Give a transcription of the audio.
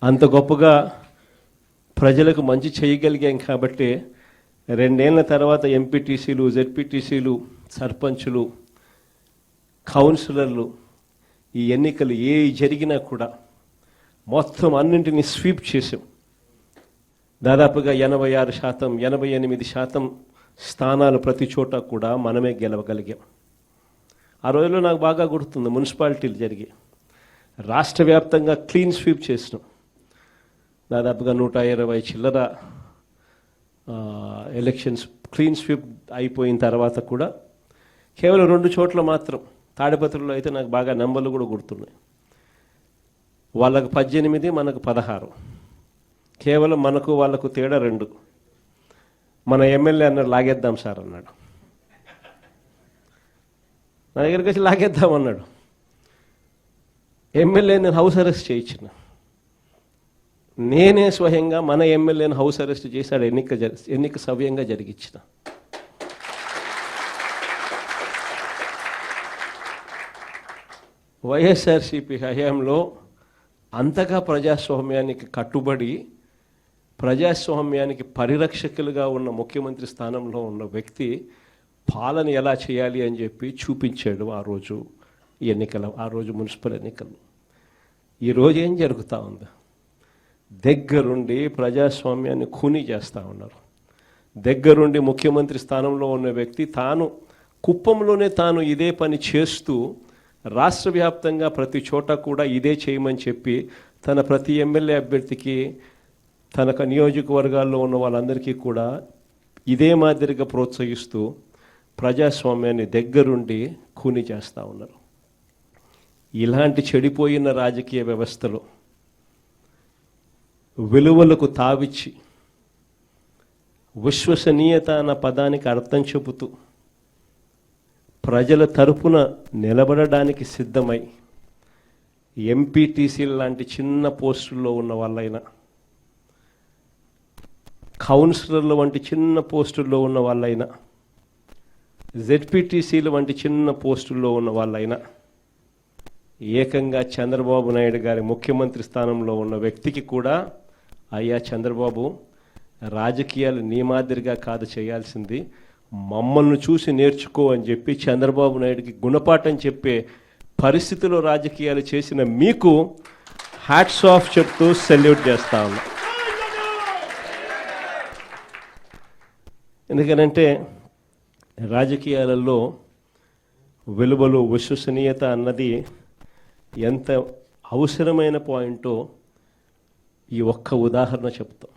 అంత గొప్పగా ప్రజలకు మంచి చేయగలిగాం కాబట్టి 2 ఏళ్ల తర్వాత ఎంపీటీసీలు, జెడ్పీటీసీలు, సర్పంచులు, కౌన్సిలర్లు ఈ ఎన్నికలు ఏ జరిగినా కూడా మొత్తం అన్నింటినీ స్వీప్ చేసాం. దాదాపుగా 86%, 88% స్థానాలు ప్రతి చోట కూడా మనమే గెలవగలిగాం. ఆ రోజుల్లో నాకు బాగా గుర్తుంది, మున్సిపాలిటీలు జరిగి రాష్ట్ర వ్యాప్తంగా క్లీన్ స్వీప్ చేసినాం. దాదాపుగా 120 చిల్లర ఎలక్షన్స్ క్లీన్ స్వీప్ అయిపోయిన తర్వాత కూడా కేవలం 2 చోట్ల మాత్రం, తాడిపత్రిలో అయితే నాకు బాగా నెంబర్లు కూడా గుర్తున్నాయి. వాళ్ళకు 18, మనకు 16, కేవలం మనకు వాళ్ళకు తేడా 2. మన ఎమ్మెల్యే అన్నాడు లాగేద్దాం సార్ అన్నాడు. నా దగ్గరికి వచ్చి లాగేద్దాం అన్నాడు. ఎమ్మెల్యే నేను హౌస్ అరెస్ట్ చేయించిన, నేనే స్వయంగా మన ఎమ్మెల్యేని హౌస్ అరెస్ట్ చేశాడు. ఎన్నిక సవ్యంగా జరిగించిన. వైఎస్ఆర్సీపీ హయాంలో అంతగా ప్రజాస్వామ్యానికి కట్టుబడి ప్రజాస్వామ్యానికి పరిరక్షకులుగా ఉన్న ముఖ్యమంత్రి స్థానంలో ఉన్న వ్యక్తి పాలన ఎలా చేయాలి అని చెప్పి చూపించాడు ఆ రోజు ఆ రోజు మున్సిపల్ ఎన్నికలు. ఈరోజు ఏం జరుగుతూ ఉంది? దగ్గరుండి ప్రజాస్వామ్యాన్ని ఖూనీ చేస్తూ ఉన్నారు. దగ్గరుండి ముఖ్యమంత్రి స్థానంలో ఉన్న వ్యక్తి తాను కుప్పంలోనే తాను ఇదే పని చేస్తూ రాష్ట్ర వ్యాప్తంగా ప్రతి చోట కూడా ఇదే చేయమని చెప్పి తన ప్రతి ఎమ్మెల్యే అభ్యర్థికి, తన నియోజకవర్గాల్లో ఉన్న వాళ్ళందరికీ కూడా ఇదే మాదిరిగా ప్రోత్సహిస్తూ ప్రజాస్వామ్యాన్ని దగ్గరుండి ఖూనీ చేస్తూ ఉన్నారు. ఇలాంటి చెడిపోయిన రాజకీయ వ్యవస్థలో విలువలకు తావిచ్చి విశ్వసనీయత అన్న పదానికి అర్థం చెబుతూ ప్రజల తరపున నిలబడడానికి సిద్ధమై ఎంపీటీసీల లాంటి చిన్న పోస్టుల్లో ఉన్న వాళ్ళైనా, కౌన్సిలర్ల వంటి చిన్న పోస్టుల్లో ఉన్న వాళ్ళైనా, జెడ్పీటీసీల వంటి చిన్న పోస్టుల్లో ఉన్న వాళ్ళైనా ఏకంగా చంద్రబాబు నాయుడు గారి ముఖ్యమంత్రి స్థానంలో ఉన్న వ్యక్తికి కూడా, అయ్యా చంద్రబాబు, రాజకీయాలు నీ మాదిరిగా కాదు చేయాల్సింది, మమ్మల్ని చూసి నేర్చుకో అని చెప్పి చంద్రబాబు నాయుడికి గుణపాఠం చెప్పే పరిస్థితిలో రాజకీయాలు చేసిన మీకు హ్యాట్స్ ఆఫ్ చెప్తూ సెల్యూట్ చేస్తా ఉన్నా. ఎందుకనంటే రాజకీయాలలో విలువలు, విశ్వసనీయత అన్నది ఎంత అవసరమైన పాయింటో ఈ ఒక్క ఉదాహరణ చెప్తాం.